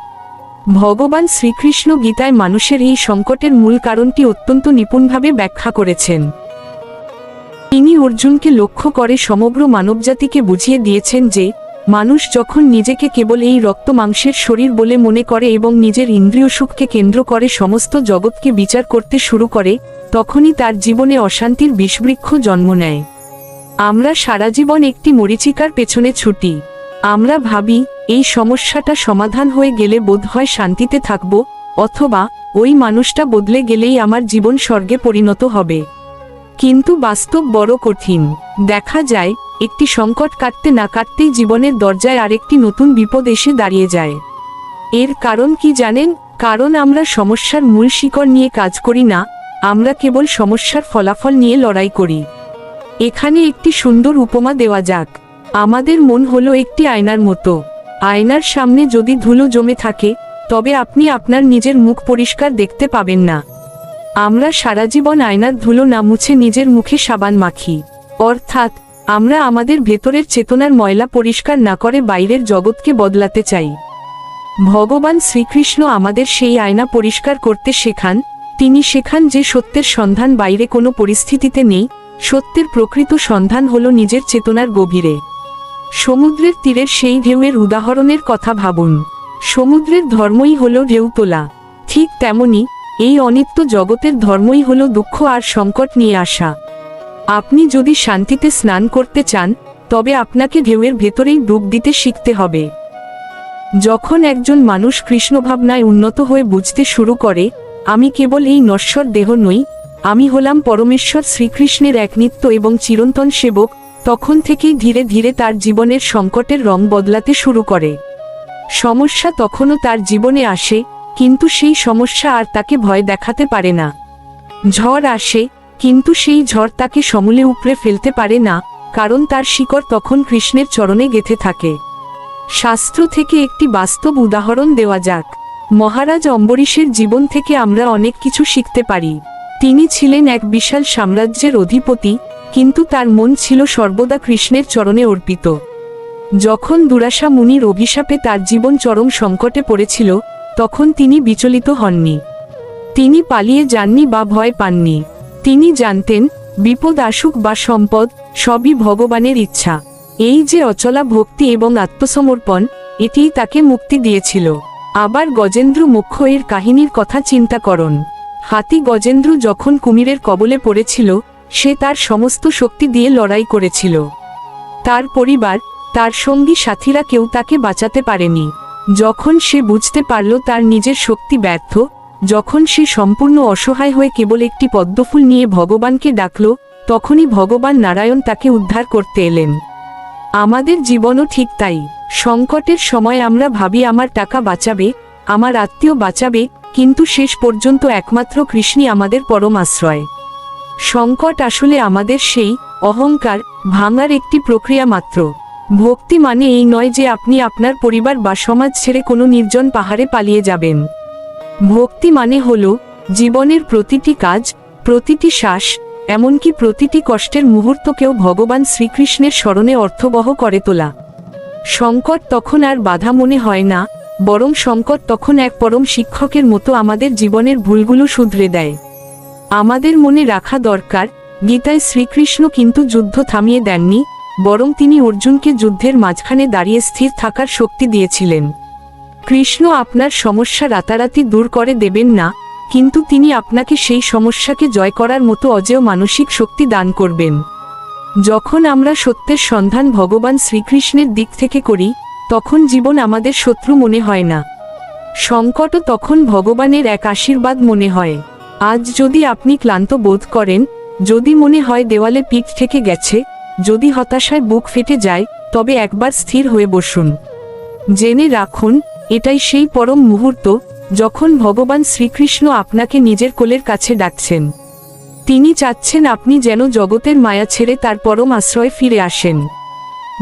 ভগবান শ্রীকৃষ্ণ গীতায় মানুষের এই সংকটের মূল কারণটি অত্যন্ত নিপুণভাবে ব্যাখ্যা করেছেন। তিনি অর্জুনকে লক্ষ্য করে সমগ্র মানবজাতিকে বুঝিয়ে দিয়েছেন যে, মানুষ যখন নিজেকে কেবল এই রক্ত মাংসের শরীর বলে মনে করে এবং নিজের ইন্দ্রিয় সুখকে কেন্দ্র করে সমস্ত জগৎকে বিচার করতে শুরু করে, তখনই তার জীবনে অশান্তির বিষবৃক্ষ জন্ম নেয়। আমরা সারা জীবন একটি মরীচিকার পেছনে ছুটি। আমরা ভাবি, এই সমস্যাটা সমাধান হয়ে গেলে বোধহয় শান্তিতে থাকব, অথবা ওই মানুষটা বদলে গেলেই আমার জীবন স্বর্গে পরিণত হবে। কিন্তু বাস্তব বড় কঠিন। দেখা যায়, একটি সংকট কাটতে না কাটতেই জীবনের দরজায় আরেকটি নতুন বিপদ এসে দাঁড়িয়ে যায়। এর কারণ কি জানেন? কারণ আমরা সমস্যার মূল শিকড় নিয়ে কাজ করি না, আমরা কেবল সমস্যার ফলাফল নিয়ে লড়াই করি। এখানে একটি সুন্দর উপমা দেওয়া যাক। আমাদের মন হলো একটি আয়নার মতো। আয়নার সামনে যদি ধুলো জমে থাকে, তবে আপনি আপনার নিজের মুখ পরিষ্কার দেখতে পাবেন না। আমরা সারা জীবন আয়নার ধুলো না মুছে নিজের মুখে সাবান মাখি, অর্থাৎ আমরা আমাদের ভেতরের চেতনার ময়লা পরিষ্কার না করে বাইরের জগৎকে বদলাতে চাই। ভগবান শ্রীকৃষ্ণ আমাদের সেই আয়না পরিষ্কার করতে শেখান। তিনি শেখান যে সত্যের সন্ধান বাইরে কোনো পরিস্থিতিতে নেই, সত্যের প্রকৃত সন্ধান হলো নিজের চেতনার গভীরে। সমুদ্রের তীরের সেই ঢেউয়ের উদাহরণের কথা ভাবুন। সমুদ্রের ধর্মই হলো ঢেউ তোলা। ঠিক তেমনি এই অনিত্য জগতের ধর্মই হলো দুঃখ আর সংকট নিয়ে আসা। আপনি যদি শান্তিতে স্নান করতে চান, তবে আপনাকে ঢেউয়ের ভেতরেই ডুব দিতে শিখতে হবে। যখন একজন মানুষ কৃষ্ণভাবনায় উন্নত হয়ে বুঝতে শুরু করে, আমি কেবল এই নশ্বর দেহ নই, আমি হলাম পরমেশ্বর শ্রীকৃষ্ণের এক নিত্য এবং চিরন্তন সেবক, তখন থেকেই ধীরে ধীরে তার জীবনের সংকটের রং বদলাতে শুরু করে। সমস্যা তখনও তার জীবনে আসে, কিন্তু সেই সমস্যা আর তাকে ভয় দেখাতে পারে না। ঝড় আসে, কিন্তু সেই ঝড় তাকে সমূলে উপড়ে ফেলতে পারে না, কারণ তার শিকড় তখন কৃষ্ণের চরণে গেঁথে থাকে। শাস্ত্র থেকে একটি বাস্তব উদাহরণ দেওয়া যাক। মহারাজ অম্বরীশের জীবন থেকে আমরা অনেক কিছু শিখতে পারি। তিনি ছিলেন এক বিশাল সাম্রাজ্যের অধিপতি, কিন্তু তার মন ছিল সর্বদা কৃষ্ণের চরণে অর্পিত। যখন দুরাশা মুনির অভিশাপে তার জীবন চরম সংকটে পড়েছিল, তখন তিনি বিচলিত হননি। তিনি পালিয়ে যাননি বা ভয় পাননি। তিনি জানতেন, বিপদ আসুক বা সম্পদ, সবই ভগবানের ইচ্ছা। এই যে অচলা ভক্তি এবং আত্মসমর্পণ, এটিই তাকে মুক্তি দিয়েছিল। আবার গজেন্দ্র মোক্ষ এর কাহিনীর কথা চিন্তা করুন। হাতি গজেন্দ্র যখন কুমিরের কবলে পড়েছিল, সে তার সমস্ত শক্তি দিয়ে লড়াই করেছিল। তার পরিবার, তার সঙ্গী সাথীরা কেউ তাকে বাঁচাতে পারেনি। যখন সে বুঝতে পারল তার নিজের শক্তি ব্যর্থ, যখন সে সম্পূর্ণ অসহায় হয়ে কেবল একটি পদ্মফুল নিয়ে ভগবানকে ডাকল, তখনই ভগবান নারায়ণ তাকে উদ্ধার করতে এলেন। আমাদের জীবনও ঠিক তাই। সংকটের সময় আমরা ভাবি আমার টাকা বাঁচাবে, আমার আত্মীয় বাঁচাবে, কিন্তু শেষ পর্যন্ত একমাত্র কৃষ্ণই আমাদের পরম আশ্রয়। সংকট আসলে আমাদের সেই অহংকার ভাঙার একটি প্রক্রিয়া মাত্র। ভক্তি মানে এই নয় যে আপনি আপনার পরিবার বা সমাজ ছেড়ে কোনো নির্জন পাহাড়ে পালিয়ে যাবেন। ভক্তি মানে হলো জীবনের প্রতিটি কাজ, প্রতিটি শ্বাস, এমনকি প্রতিটি কষ্টের মুহূর্তকেও ভগবান শ্রীকৃষ্ণের স্মরণে অর্থবহ করে তোলা। সংকট তখন আর বাধা মনে হয় না, বরং সংকট তখন এক পরম শিক্ষকের মতো আমাদের জীবনের ভুলগুলো শুধরে দেয়। আমাদের মনে রাখা দরকার, গীতায় শ্রীকৃষ্ণ কিন্তু যুদ্ধ থামিয়ে দেননি, বরং তিনি অর্জুনকে যুদ্ধের মাঝখানে দাঁড়িয়ে স্থির থাকার শক্তি দিয়েছিলেন। কৃষ্ণ আপনার সমস্যা রাতারাতি দূর করে দেবেন না, কিন্তু তিনি আপনাকে সেই সমস্যাকে জয় করার মতো অজেয় মানসিক শক্তি দান করবেন। যখন আমরা সত্যের সন্ধান ভগবান শ্রীকৃষ্ণের দিক থেকে করি, তখন জীবন আমাদের শত্রু মনে হয় না। সংকটও তখন ভগবানের এক আশীর্বাদ মনে হয়। আজ যদি আপনি ক্লান্ত বোধ করেন, যদি মনে হয় দেওয়ালে পিঠ থেকে গেছে, যদি হতাশায় বুক ফেটে যায়, তবে একবার স্থির হয়ে বসুন। জেনে রাখুন, এটাই সেই পরম মুহূর্ত যখন ভগবান শ্রীকৃষ্ণ আপনাকে নিজের কোলের কাছে ডাকছেন। তিনি চাচ্ছেন আপনি যেন জগতের মায়া ছেড়ে তার পরম আশ্রয়ে ফিরে আসেন।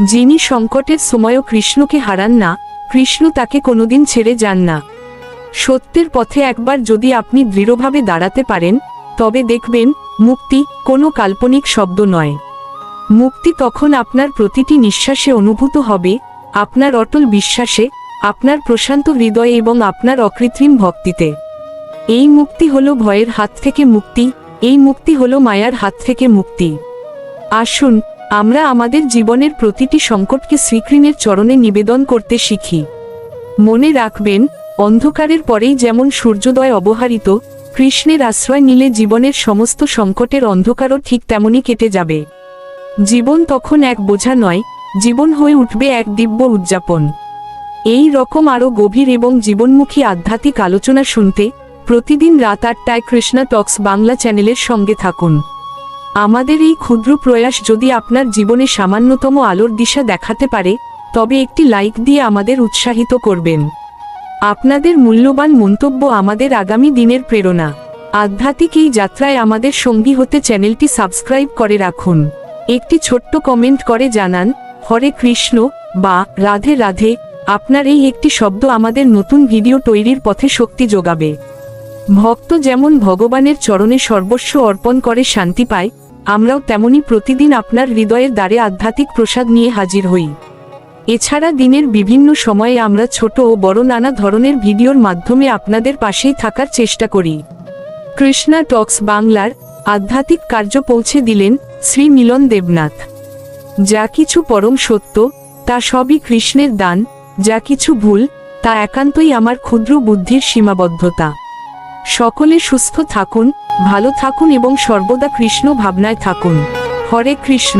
যিনি সংকটের সময়ও কৃষ্ণকে হারান না, কৃষ্ণ তাকে কোনোদিন ছেড়ে যান না। সত্যের পথে একবার যদি আপনি দৃঢ়ভাবে দাঁড়াতে পারেন, তবে দেখবেন মুক্তি কোনো কাল্পনিক শব্দ নয়। মুক্তি তখন আপনার প্রতিটি নিঃশ্বাসে অনুভূত হবে, আপনার অটল বিশ্বাসে, আপনার প্রশান্ত হৃদয়ে এবং আপনার অকৃত্রিম ভক্তিতে। এই মুক্তি হলো ভয়ের হাত থেকে মুক্তি, এই মুক্তি হলো মায়ার হাত থেকে মুক্তি। আসুন, আমরা আমাদের জীবনের প্রতিটি সংকটকে শ্রীকৃষ্ণের চরণে নিবেদন করতে শিখি। মনে রাখবেন, অন্ধকারের পরেই যেমন সূর্যোদয় অবহারিত, কৃষ্ণের আশ্রয় নিলে জীবনের সমস্ত সংকটের অন্ধকারও ঠিক তেমনই কেটে যাবে। জীবন তখন এক বোঝা নয়, জীবন হয়ে উঠবে এক দিব্য উদযাপন। এই রকম আরও গভীর এবং জীবনমুখী আধ্যাত্মিক আলোচনা শুনতে প্রতিদিন রাত ৮টায় কৃষ্ণা টক্স বাংলা চ্যানেলের সঙ্গে থাকুন। আমাদের এই ক্ষুদ্র প্রয়াস যদি আপনার জীবনে সামান্যতম আলোর দিশা দেখাতে পারে, তবে একটি লাইক দিয়ে আমাদের উৎসাহিত করবেন। আপনাদের মূল্যবান মন্তব্য আমাদের আগামী দিনের প্রেরণা। আধ্যাত্মিক এই যাত্রায় আমাদের সঙ্গী হতে চ্যানেলটি সাবস্ক্রাইব করে রাখুন। একটি ছোট্ট কমেন্ট করে জানান, হরে কৃষ্ণ বা রাধে রাধে। আপনার এই একটি শব্দ আমাদের নতুন ভিডিও তৈরির পথে শক্তি যোগাবে। ভক্ত যেমন ভগবানের চরণে সর্বস্ব অর্পণ করে শান্তি পায়, আমরাও তেমনি প্রতিদিন আপনার হৃদয়ের দ্বারে আধ্যাত্মিক প্রসাদ নিয়ে হাজির হই। এছাড়া দিনের বিভিন্ন সময়ে আমরা ছোট ও বড় নানা ধরনের ভিডিওর মাধ্যমে আপনাদের পাশেই থাকার চেষ্টা করি। কৃষ্ণা টক্স বাংলার আধ্যাত্মিক কার্য পৌঁছে দিলেন শ্রী মিলন দেবনাথ। যা কিছু পরম সত্য তা সবই কৃষ্ণের দান, যা কিছু ভুল তা একান্তই আমার ক্ষুদ্র বুদ্ধির সীমাবদ্ধতা। সকলে সুস্থ থাকুন, ভালো থাকুন এবং সর্বদা কৃষ্ণ ভাবনায় থাকুন। হরে কৃষ্ণ।